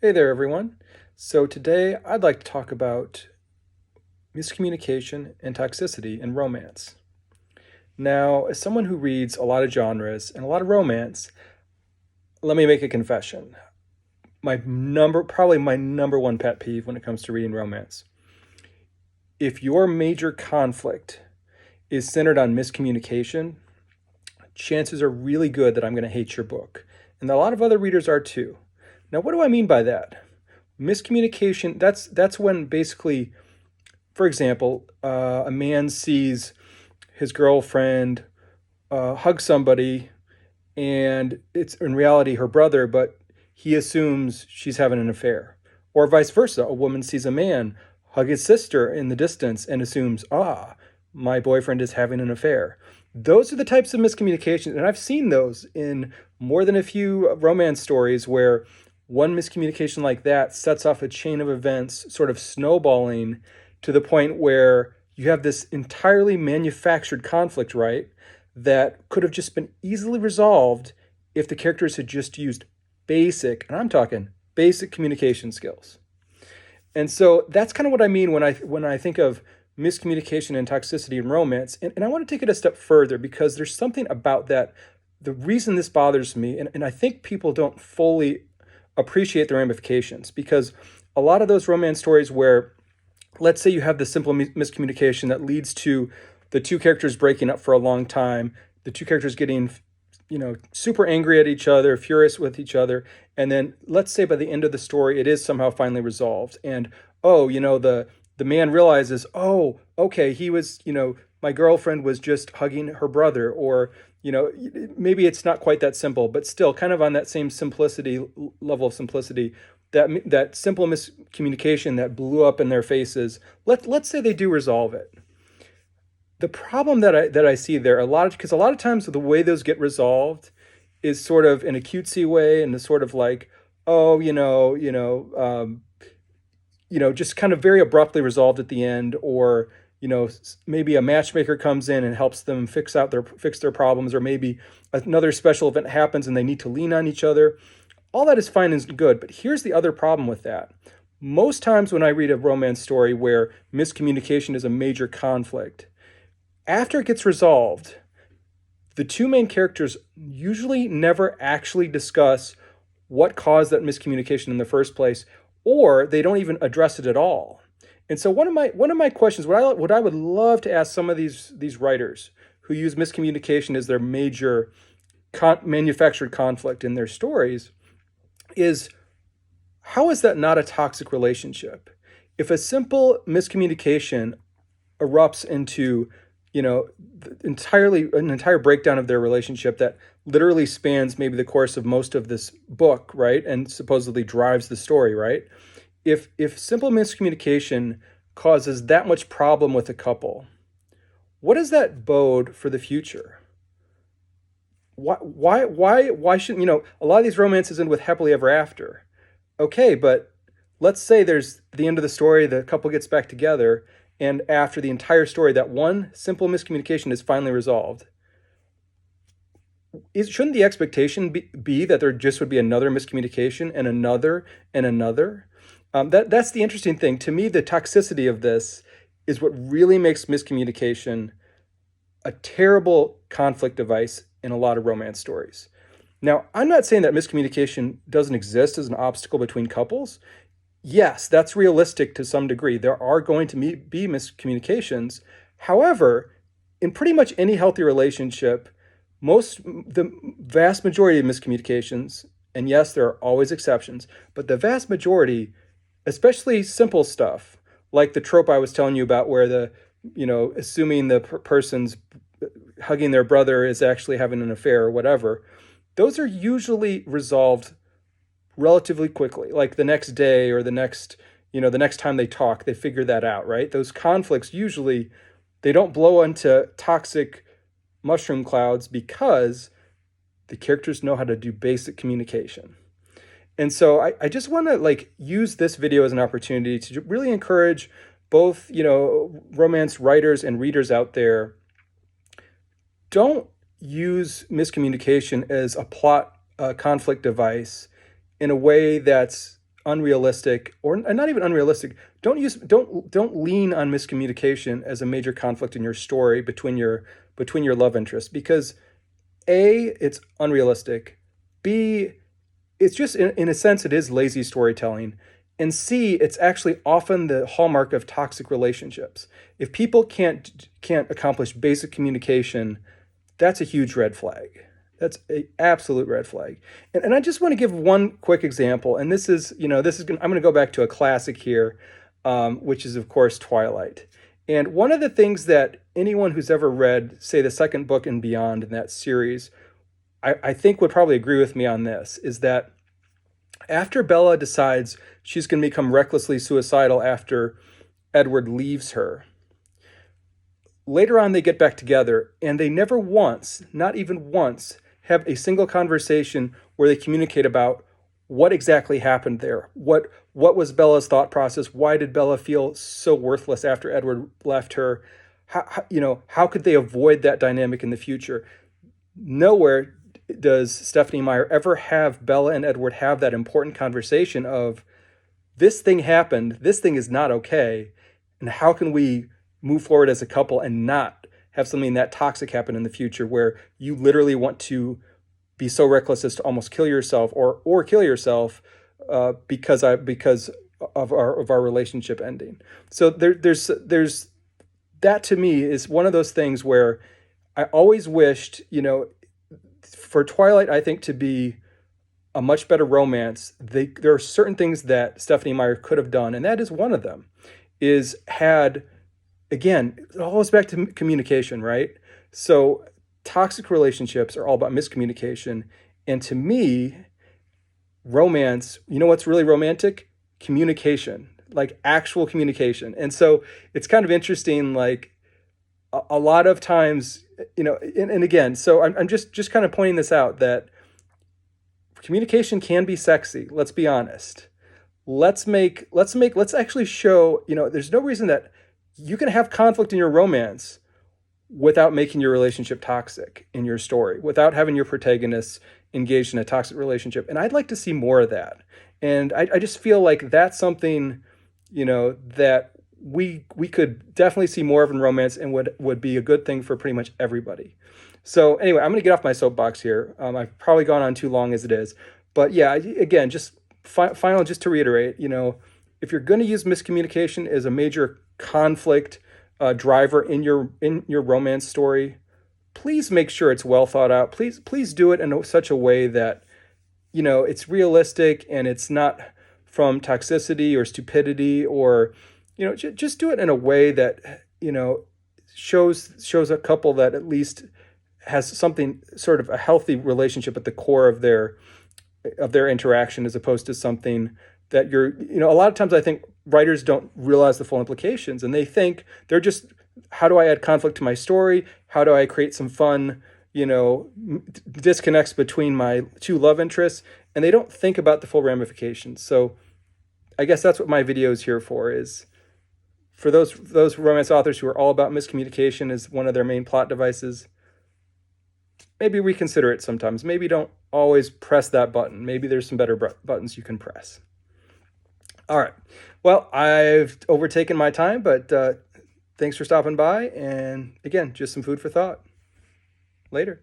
Hey there, everyone. So today I'd like to talk about miscommunication and toxicity in romance. Now, as someone who reads a lot of genres and a lot of romance, let me make a confession. Probably my number one pet peeve when it comes to reading romance. If your major conflict is centered on miscommunication, chances are really good that I'm going to hate your book. And a lot of other readers are too. Now, what do I mean by that? Miscommunication, that's when basically, for example, a man sees his girlfriend hug somebody, and it's in reality her brother, but he assumes she's having an affair. Or vice versa, a woman sees a man hug his sister in the distance and assumes, my boyfriend is having an affair. Those are the types of miscommunication, and I've seen those in more than a few romance stories where one miscommunication like that sets off a chain of events, sort of snowballing to the point where you have this entirely manufactured conflict, right? That could have just been easily resolved if the characters had just used basic, and I'm talking basic communication skills. And so that's kind of what I mean when I think of miscommunication and toxicity in romance. And I want to take it a step further because there's something about that. The reason this bothers me, and I think people don't fully appreciate the ramifications, because a lot of those romance stories where, let's say you have this simple miscommunication that leads to the two characters breaking up for a long time, the two characters getting, super angry at each other, furious with each other, and then let's say by the end of the story it is somehow finally resolved, and the man realizes, oh, okay, he was, my girlfriend was just hugging her brother, or maybe it's not quite that simple, but still kind of on that same simplicity level of simplicity, that simple miscommunication that blew up in their faces. Let's say they do resolve it. The problem that I see there, because a lot of times the way those get resolved is sort of in a cutesy way, and the sort of like, oh, just kind of very abruptly resolved at the end, or maybe a matchmaker comes in and helps them fix their problems, or maybe another special event happens and they need to lean on each other. All that is fine and good, but here's the other problem with that. Most times when I read a romance story where miscommunication is a major conflict, after it gets resolved, the two main characters usually never actually discuss what caused that miscommunication in the first place, or they don't even address it at all. And so one of my questions, what I would love to ask some of these writers who use miscommunication as their major manufactured conflict in their stories, is how is that not a toxic relationship? If a simple miscommunication erupts into, an entire breakdown of their relationship that literally spans maybe the course of most of this book, right? And supposedly drives the story, right? If simple miscommunication causes that much problem with a couple, what does that bode for the future? Why shouldn't, a lot of these romances end with happily ever after? Okay, but let's say there's the end of the story, the couple gets back together, and after the entire story, that one simple miscommunication is finally resolved. Shouldn't the expectation be that there just would be another miscommunication and another and another? That's the interesting thing. To me, the toxicity of this is what really makes miscommunication a terrible conflict device in a lot of romance stories. Now, I'm not saying that miscommunication doesn't exist as an obstacle between couples. Yes, that's realistic to some degree. There are going to be miscommunications. However, in pretty much any healthy relationship, the vast majority of miscommunications, and yes, there are always exceptions, but the vast majority, especially simple stuff, like the trope I was telling you about where assuming the person's hugging their brother is actually having an affair or whatever, those are usually resolved relatively quickly, like the next day or the next time they talk, they figure that out, right? Those conflicts usually, they don't blow into toxic mushroom clouds because the characters know how to do basic communication. And so I just want to use this video as an opportunity to really encourage both, romance writers and readers out there. Don't use miscommunication as a plot conflict device in a way that's unrealistic, or not even unrealistic. Don't lean on miscommunication as a major conflict in your story between your love interests, because A, it's unrealistic. B, it's just in a sense it is lazy storytelling. And C, it's actually often the hallmark of toxic relationships. If people can't accomplish basic communication, that's a huge red flag. That's an absolute red flag. And I just want to give one quick example. And I'm going to go back to a classic here, which is, of course, Twilight. And one of the things that anyone who's ever read, say, the second book and beyond in that series, I think would probably agree with me on this, is that after Bella decides she's going to become recklessly suicidal after Edward leaves her, later on they get back together and they never once, not even once, have a single conversation where they communicate about what exactly happened there. What was Bella's thought process? Why did Bella feel so worthless after Edward left her? How could they avoid that dynamic in the future? Nowhere does Stephanie Meyer ever have Bella and Edward have that important conversation of, this thing happened, this thing is not okay, and how can we move forward as a couple and not have something that toxic happen in the future, where you literally want to be so reckless as to almost kill yourself or kill yourself because of our relationship ending. So there's that, to me, is one of those things where I always wished, for Twilight, I think, to be a much better romance, there are certain things that Stephanie Meyer could have done, and that is one of them, is had, again, it all goes back to communication, right? So toxic relationships are all about miscommunication. And to me, romance, what's really romantic? Communication, like actual communication. And so it's kind of interesting, like a lot of times, and again, so I'm just kind of pointing this out, that communication can be sexy. Let's be honest. Let's actually show, there's no reason that you can have conflict in your romance without making your relationship toxic in your story, without having your protagonists engaged in a toxic relationship. And I'd like to see more of that. And I just feel like that's something, that we could definitely see more of in romance, and would be a good thing for pretty much everybody. So anyway, I'm going to get off my soapbox here. I've probably gone on too long as it is. But yeah, again, just final, just to reiterate, if you're going to use miscommunication as a major conflict driver in your romance story, please make sure it's well thought out. Please do it in such a way that it's realistic and it's not from toxicity or stupidity, or just do it in a way that shows a couple that at least has something, sort of a healthy relationship at the core of their interaction, as opposed to something that a lot of times I think writers don't realize the full implications, and they think they're just, how do I add conflict to my story? How do I create some fun, disconnects between my two love interests? And they don't think about the full ramifications. So I guess that's what my video is here for, is for those romance authors who are all about miscommunication as one of their main plot devices. Maybe reconsider it sometimes. Maybe don't always press that button. Maybe there's some better buttons you can press. All right. Well, I've overtaken my time, but thanks for stopping by. And again, just some food for thought. Later.